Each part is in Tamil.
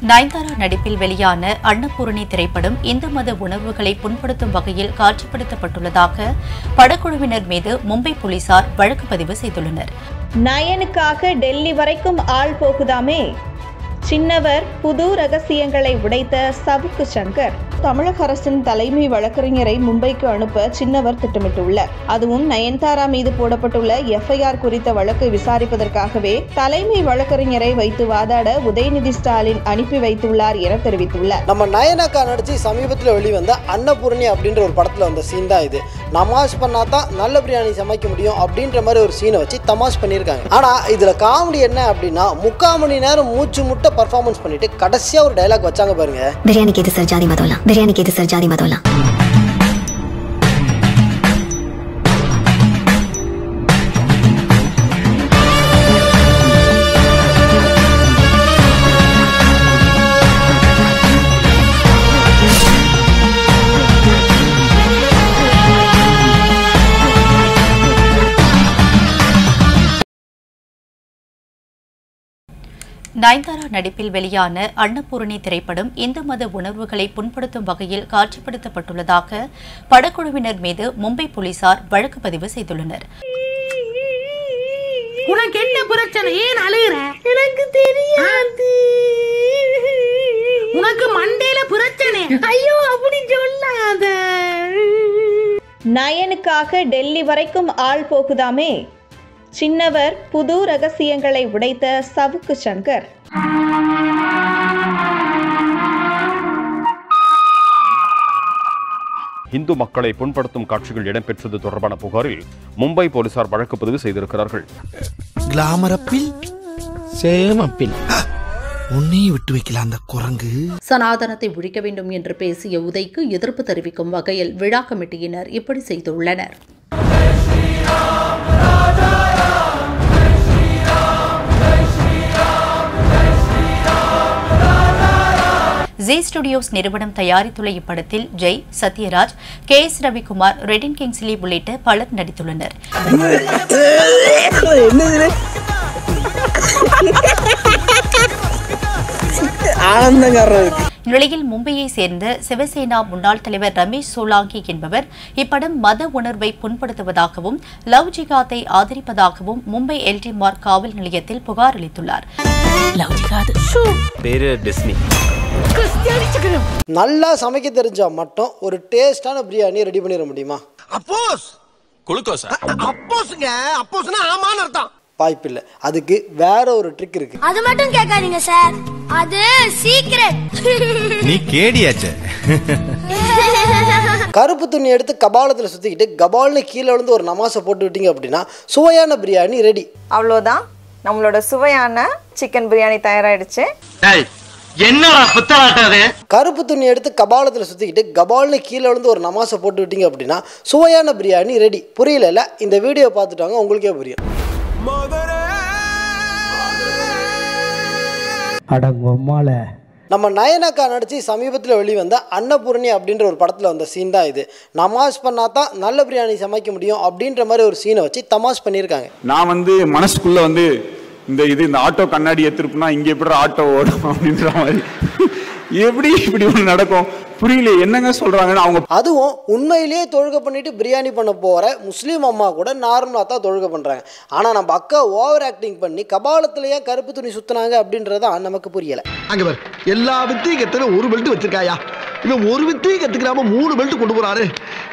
நயன்தாரா நடிப்பில் வெளியான அன்னபூரணி திரைப்படம் இந்து மத உணர்வுகளை புண்படுத்தும் வகையில் காட்சிப்படுத்தப்பட்டுள்ளதாக படக்குழுவினர் மீது மும்பை போலீசார் வழக்கு பதிவு செய்துள்ளனர். நயனுக்காக டெல்லி வரைக்கும் ஆள் போகுதாமே. சின்னவர் புது ரகசியங்களை உடைத்த சவுக்கு சங்கர். தமிழக அரசின் தலைமை வழக்கறிஞரை மும்பைக்கு அனுப்ப சின்னவர் திட்டமிட்டுள்ளார். அதுவும் நயன்தாரா மீது போடப்பட்டுள்ள எஃப்ஐஆர் குறித்த வழக்கை விசாரிப்பதற்காகவே தலைமை வழக்கறிஞரை வைத்து வாதாட உதயநிதி ஸ்டாலின் அனுப்பி வைத்துள்ளார் என தெரிவித்துள்ளார். நம்ம நயனக்கா நடிச்சு சமீபத்தில் வெளிவந்த அன்னபூரணி அப்படின்ற ஒரு படத்துல வந்த சீன் தான் இது. நமாஸ் பண்ணாதான் நல்ல பிரியாணி சமைக்க முடியும் அப்படின்ற மாதிரி ஒரு சீனை வச்சு தமாஷ் பண்ணியிருக்காங்க. ஆனா இதுல காமெடி என்ன அப்படின்னா 3/4 மணி நேரம் மூச்சு முட்டை பர்ஃபார்மன்ஸ் பண்ணிட்டு கடைசியா ஒரு டயலாக் வச்சாங்க பாருங்க. பிரியாணி கேது சார் ஜாதி மதோலா, பிரியாணி கேது சார் ஜாதி மதோலா. நயன்தாரா நடிப்பில் வெளியான அன்னபூரணி திரைப்படம் இந்து மத உணர்வுகளை புண்படுத்தும் வகையில் காட்சிப்படுத்தப்பட்டுள்ளதாக படக்குழுவினர் மீது மும்பை போலீசார் வழக்கு பதிவு செய்துள்ளனர். உனக்கு என்ன பிரச்சனை? ஏன் அழுகிற? எனக்கு தெரியாது. உனக்கு மண்டையில பிரச்சனை? ஐயோ அப்படி சொல்லாத. நயனுக்காக டெல்லி வரைக்கும் ஆள் போகுதாமே. சின்னவர் புது ரகசியங்களை உடைத்த சவுக்கு சங்கர். இந்து மக்களை புண்படுத்தும் காட்சிகள் இடம்பெற்றது தொடர்பான புகாரில் மும்பை போலீசார் வழக்கு பதிவு செய்திருக்கிறார்கள். கிளாமரப்பில் சேமப்பில் உன்னையும் விட்டு வைக்கலாம் அந்த குரங்கு. சனாதனத்தை ஒழிக்க வேண்டும் என்று பேசிய உதய்க்கு எதிர்ப்பு தெரிவிக்கும் வகையில் விழா கமிட்டியினர் இப்படி செய்துள்ளனர். ஜி ஸ்டுடியோஸ் நிறுவனம் தயாரித்துள்ள இப்படத்தில் ஜெய், சத்யராஜ், KS ரவிக்குமார், ரெடின் கிங்ஸ்லி உள்ளிட்ட பலர் நடித்துள்ளனர். நிலையில் மும்பையை சேர்ந்த சிவசேனா முன்னாள் தலைவர் ரமேஷ் சோலாங்கி என்பவர் இப்படம் மத உணர்வை புண்படுத்துவதாகவும் லவ் ஜிகாத்தை ஆதரிப்பதாகவும் மும்பை LT மார்க் காவல் நிலையத்தில் புகார் அளித்துள்ளார். நல்லா சமைக்க தெரிஞ்சா மட்டும் ஒரு டேஸ்டான பிரியாணி ரெடி பண்ணிட முடியுமா? வாய்ப்பில்லை. அதுக்கு வேற ஒரு ட்ரிக் இருக்கு. அது மட்டும் கேட்காதீங்க சார், அது சீக்ரெட். நீ கேடியாச்சே. கருப்பு துணி எடுத்து கபாலத்தில் சுத்திக்கிட்டு கபால்னு கீழே விழுந்து ஒரு நமாஸை போட்டு விட்டீங்க அப்படின்னா சுவையான பிரியாணி ரெடி. அவ்வளோதான், நம்மளோட சுவையான சிக்கன் பிரியாணி தயாராயிடுச்சு. கருப்பு துணி எடுத்து கபாலத்தில் சுத்திக்கிட்டு கபால்னு கீழே விழுந்து ஒரு நமாஸை போட்டு விட்டீங்க அப்படின்னா சுவையான பிரியாணி ரெடி. புரியல? இந்த வீடியோ பார்த்துட்டாங்க, உங்களுக்கே புரியும். நம்ம நயனக்கா நடிச்சு சமீபத்தில் வெளிவந்த அன்னபூரணி அப்படின்ற ஒரு படத்தில் வந்த சீன் தான் இது. நமாஸ் பண்ணாதான் நல்ல பிரியாணி சமைக்க முடியும் அப்படின்ற மாதிரி ஒரு சீனை வச்சு தமாஷ் பண்ணியிருக்காங்க. நான் மனசுக்குள்ள இந்த ஆட்டோ கண்ணாடி எடுத்துருப்பா இங்க எப்படி ஆட்டோ ஓடும் அப்படின்ற மாதிரி எப்படி இப்படி ஒன்று நடக்கும் புரியல, என்னங்க சொல்றாங்கன்னு அவங்க. அதுவும் உண்மையிலேயே தொழுகை பண்ணிட்டு பிரியாணி பண்ண போற முஸ்லீம் அம்மா கூட நார்மலா தான் தொழுகை பண்றாங்க. ஆனா நம்ம அக்கா ஓவர் ஆக்டிங் பண்ணி கபாலத்திலேயே கருப்பு துணி சுத்தினாங்க அப்படின்றத நமக்கு புரியல. அங்க பாரு, எல்லா வித்தையும் கத்துற ஒரு பெல்ட் வச்சிருக்காயா, இவன் ஒரு வித்தையும் கத்துக்கிறாம 3 பெல்ட் கொண்டு போறாரு.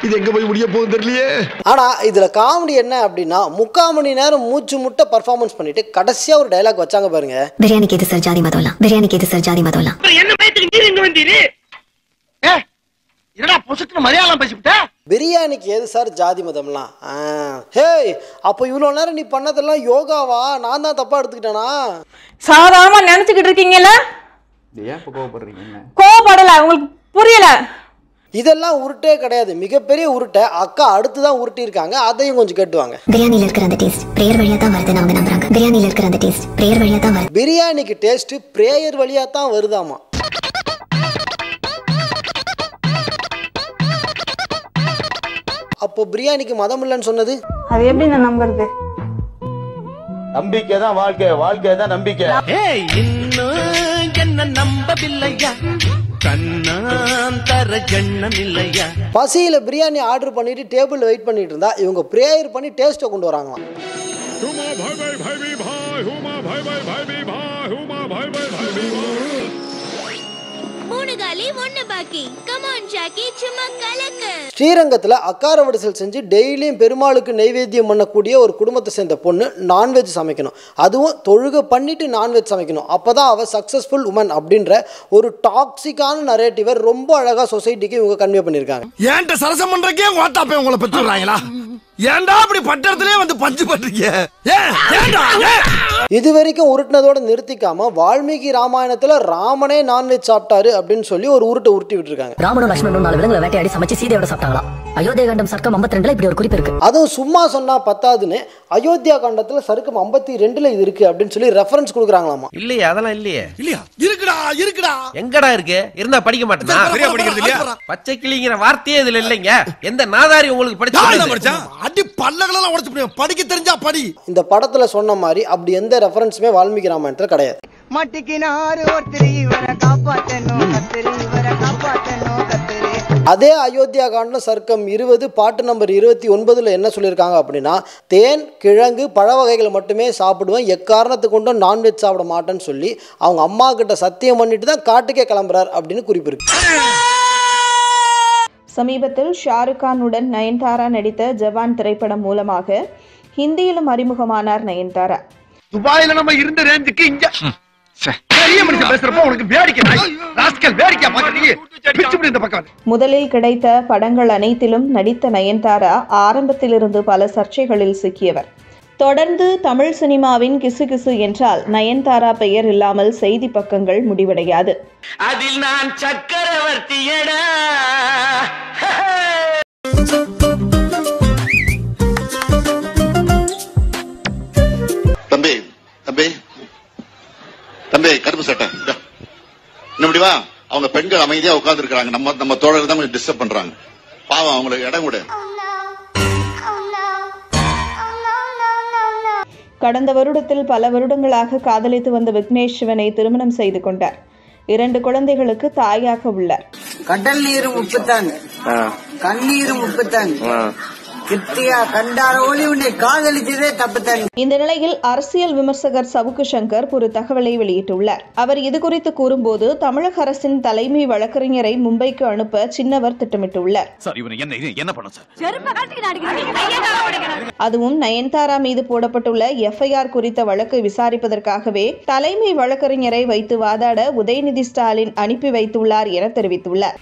இது எங்க போய் முடிய போகுது தெரியலையே. ஆனா இதுல காமெடி என்ன அப்படின்னா 3/4 மணி நேரம் மூச்சு முட்டை பர்ஃபார்மன்ஸ் பண்ணிட்டு கடைசியா ஒரு டயலாக் வச்சாங்க பாருங்க. பிரியாணி கேது சார் ஜாதி மதோலா, பிரியாணி கேது சார் ஜாதி மதோலா. பிரியாணிக்கு ஏது சார் ஜாதி மதம்லாம்? ஹேய், அப்போ இவ்வளோ நேரம் நீ பண்ணதெல்லாம் யோகாவா? நான் தான் தப்பா எடுத்துக்கிட்டேனா? சாதாரணமா நினைச்சுக்கிட்டு இருக்கீங்கல்ல, கோவப்படல, உங்களுக்கு புரியல. இதெல்லாம் உருட்டே கிடையாது, மிகப்பெரிய உருட்டை அக்கா அடுத்துதான் உருட்டி இருக்காங்க. அதையும் கொஞ்சம் கேட்டுவாங்க. பிரியாணில இருக்கிற அந்த டேஸ்ட் பிரேயர் வழியா தான் வருது அவங்க நம்புறாங்க. பிரியாணில இருக்கிற அந்த டேஸ்ட் பிரேயர் வழியா தான் வருது. பிரியாணிக்கு டேஸ்ட் பிரேயர் வழியா தான் வருதாமா. அப்போ பிரியாணிக்கு மதம் இல்லைன்னு சொன்னது அது எப்படி நான் நம்புறது? நம்பிக்கை தான் வாழ்க்கை, வாழ்க்கை தான் நம்பிக்கை. இன்னும் என்ன நம்ப பாடவில்லையா கண்ணாந்தர ஜன்னம் இல்லையா. பசியில பிரியாணி ஆர்டர் பண்ணிட்டு டேபிள் வெயிட் பண்ணிட்டு இருந்தா இவங்க பிரேயர் பண்ணி டேஸ்ட்டை கொண்டு வராங்களாம். ஸ்ரீரங்கத்தில் அக்கார வடிசல் செஞ்சு டெய்லியும் பெருமாளுக்கு நைவேத்தியம் பண்ணக்கூடிய ஒரு குடும்பத்தை சேர்ந்த பொண்ணு நான்வெஜ் சமைக்கணும், அதுவும் தொழுகை பண்ணிட்டு நான்வெஜ் சமைக்கணும். அப்போதான் அவள் சக்ஸஸ்ஃபுல் உமன் அப்படின்ற ஒரு டாக்ஸிக்கான நரேட்டிவை ரொம்ப அழகாக சொசைட்டிக்கு இவங்க கன்வே பண்ணியிருக்காங்க. ஏன்ட்ட சரசம் பண்றக்கே ஓட்டாப்பே உங்களை பெற்றுறாங்களா? ஏன்டா அப்படி பட்டறதுலயே வந்து பஞ்சு பண்றீங்க? இது வரைக்கும் உருட்டினதோட நிறுத்திக்காம வால்மீகி ராமாயணத்துல ராமனே நான்வெஜ் சாப்பிட்டாரு அப்படின்னு சொல்லி ஒரு உருட்டை உருட்டி விட்டுருக்காங்க. ராமனும் லட்சுமணனும் 4 விலங்குகளை வேட்டையாடி சமைச்சு சீதையோட சாப்பிட்டாங்களா? அயோத்தியா காண்டம் சர்க்கம் 52ல இப்படி ஒரு குறிப்பு இருக்கு. அதுவும் சும்மா சொன்னா பத்தாதுன்னு அயோத்தியா காண்டத்துல சர்க்கம் 52ல இது இருக்கு அப்படின்னு சொல்லி ரெஃபரன்ஸ் கொடுக்குறாங்களாமா. இல்லையா? அதெல்லாம் இல்லையே. இல்லையா? இருக்குடா. எங்கடா இருக்கு? இருந்தா படிக்க மாட்டேனா? சரியா படிக்கிறது இல்லையா? பச்சை கிளிங்கிற வார்த்தையே இதுல இல்லைங்க. எந்த நாதாரி உங்களுக்கு படிச்சா? அடி பல்லகளெல்லாம் உடைச்சு போடுங்க. படிக்க தெரிஞ்சா படி. இந்த படத்துல சொன்ன மாதிரி அப்படி எந்த ரெஃபரன்ஸுமே வால்மீகி ராமாயணத்துல கிடையாது. அதே அயோத்தியா காண்டம் சர்க்கம் 20 பாட்டு நம்பர் 29 என்ன சொல்லியிருக்காங்க அப்படின்னா, தேன் கிழங்கு பழ வகைகளை மட்டுமே சாப்பிடுவேன், எக்காரணத்து கொண்டும் நான்வெஜ் சாப்பிட மாட்டேன்னு சொல்லி அவங்க அம்மா கிட்ட சத்தியம் பண்ணிட்டு தான் காட்டுக்கே கிளம்புறார் அப்படின்னு குறிப்பு இருக்கு. சமீபத்தில் ஷாருக் கானுடன் நயன்தாரா நடித்த ஜவான் திரைப்படம் மூலமாக ஹிந்தியிலும் அறிமுகமானார் நயன்தாரா. துபாயில நம்ம இருந்த ரேஞ்சுக்கு இங்க பெரிய மனுஷன் பேசுறப்ப உனக்கு வேடிக்கை முதலில் கிடைத்த படங்கள் அனைத்திலும் நடித்த நயன்தாரா ஆரம்பத்திலிருந்து பல சர்ச்சைகளில் சிக்கியவர். தொடர்ந்து தமிழ் சினிமாவின் கிசுகிசு என்றால் நயன்தாரா பெயர் இல்லாமல் செய்தி பக்கங்கள் முடிவடையாது. அதில் நான் சக்கரவர்த்தியடா. தம்பி கருப்பு சட்டை என்ன முடிவா? அவங்க பெண்கள் அமைதியா உட்கார்ந்து இருக்காங்க. நம்ம தோழர்கள் தான் கொஞ்சம் டிஸ்டர்ப் பண்றாங்க. பாவம், அவங்களுக்கு இடம் கூட. கடந்த வருடத்தில் பல வருடங்களாக காதலித்து வந்த விக்னேஷ் சிவனை திருமணம் செய்து கொண்டார். 2 குழந்தைகளுக்கு தாயாக உள்ளார். கடல் நீரும் உப்புத்தான், கண்ணீரும் உப்புத்தான், கிட்டியா கண்டார ஒளி உன்னை காதலிச்சதே தப்புத்தான். இந்த நிலையில் அரசியல் விமர்சகர் சவுக்கு சங்கர் ஒரு தகவலை வெளியிட்டுள்ளார். அவர் இதுகுறித்து கூறும்போது, தமிழக அரசின் தலைமை வழக்கறிஞரை மும்பைக்கு அனுப்ப சின்னவர் திட்டமிட்டுள்ளார். அதுவும் நயன்தாரா மீது போடப்பட்டுள்ள FIR குறித்த வழக்கை விசாரிப்பதற்காகவே தலைமை வழக்கறிஞரை வைத்து வாதாட உதயநிதி ஸ்டாலின் அனுப்பி வைத்துள்ளார் என தெரிவித்துள்ளார்.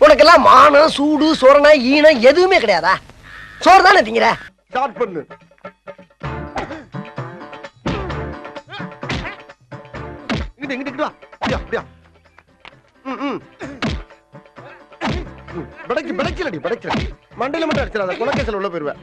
உனக்கெல்லாம் மானம் சூடு சொரணை ஈனம் எதுவுமே கிடையாதா? சோறு தானே திங்கிற? ஸ்டார்ட் பண்ணு. இங்கிட்டு வா. அப்படியா? படைக்கலடி. மண்டையில மட்டும் அடிச்சிடாத, குலக்கேசல் உள்ள போயிருவேன்.